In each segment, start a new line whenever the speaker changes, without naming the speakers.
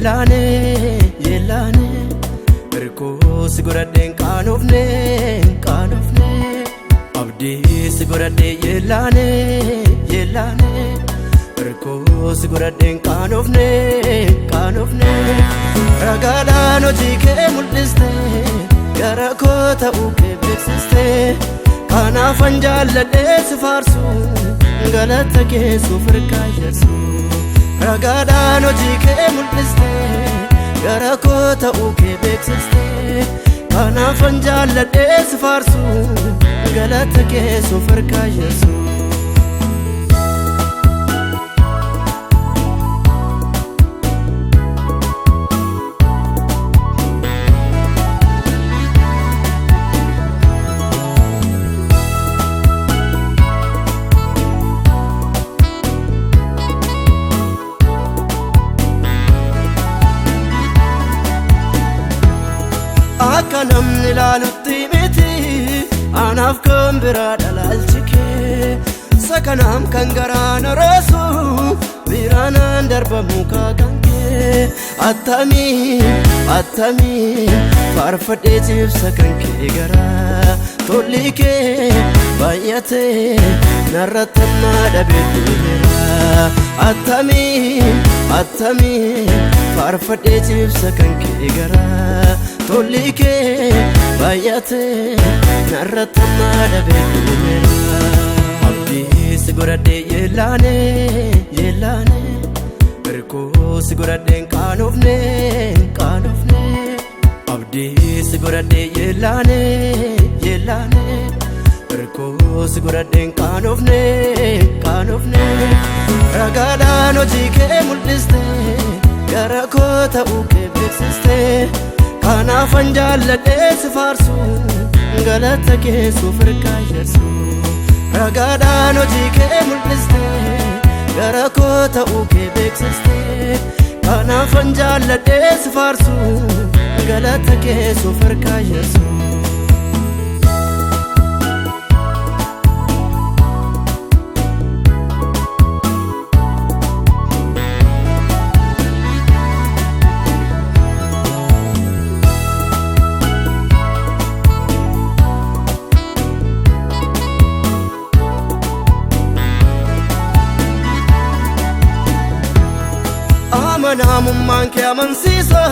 yellane Irko siguradden kanofne Abdi siguradde yellane Irko siguradden kanofne Ragaadhaan hojii kee mul'iste gara koo ta'uu kee beeksiste Kanaafan jaalladhee si faarsu galata kee suuf hirkaayeessu Ragaadhaan hojii kee mul'iste gara koo ta'uu kee beeksiste Kanaafan jaalladhee si faarsu galata kee suuf hirkaayeessu Akka namni ilaalutti miti anaaf kan biraa dhalaalchike Sakanaam kan garaan roosu biraanaan darbamu kaakanke Attamiin faarfadhee cibsa kan kee garaa Tolli kee baay'atee narratti ammaa dhabee duubera Attamiin faarfadhee cibsa kan kee garaa Tolli kee baay'atee narratti ammaa dhabee duubera Abdi siguradde yellane Irko siguradden kanofne Abdi siguradde yellane Irko siguradden kanofne Ragaadhaan hojii kee mul'iste gara koo ta'uu kee beeksiste Kanaafan jaalladhee si faarsu galata kee suuf hirkaayeessu Ragaadhaan hojii kee mul'iste gara koo ta'uu kee beeksiste Kanaafan jaalladhee si faarsu galata kee suuf hirkaayeessu Amanamummaan kee amansiisa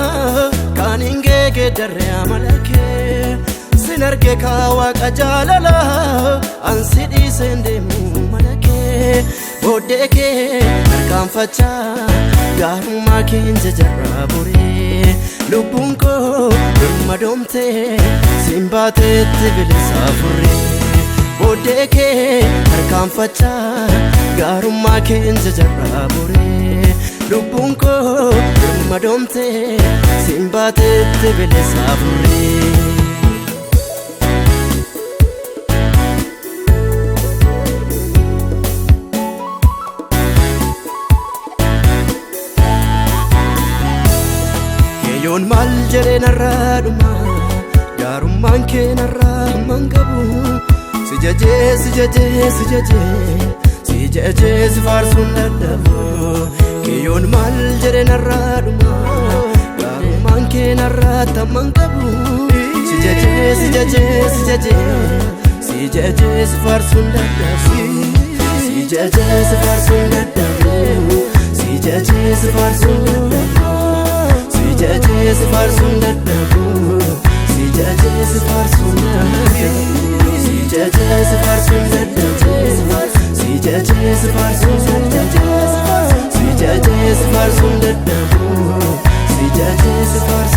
kan hin geeddarre amala kee Sin arge kaa waaqa jaalala ansi dhiiseen deemu mana kee Booddee kee harkaanfachaa gaarummaa keenya jarraa boree Lubbuun koo birmadoomtee sin baateetti bilisaa furree Booddee kee harkaanfachaa gaarummaa keenya jarraa boree Lubbuun koo birmadoomtee sin baateetti bilisaa furree Keeyoon maal jedhee narraa dhuma gaarummaan kee narraa hamman qabu Si jajee si faarsuun dadhabu Keeyoon maal jedhee narraa dhuma gaarummaan kee narraa hamman qabu Si jajee si faarsuun dadhabu Si jajee si faarsuun dadhabu Si jajee si faarsuun dadhabu Si jajee si faarsuun dadhabu Si jajee si faarsuun dadhabu Si jajee si faarsuun dadhabu Si jajee si faarsuun dadhabu Si jajee si faarsuun dadhabu Si jajee si faarsuun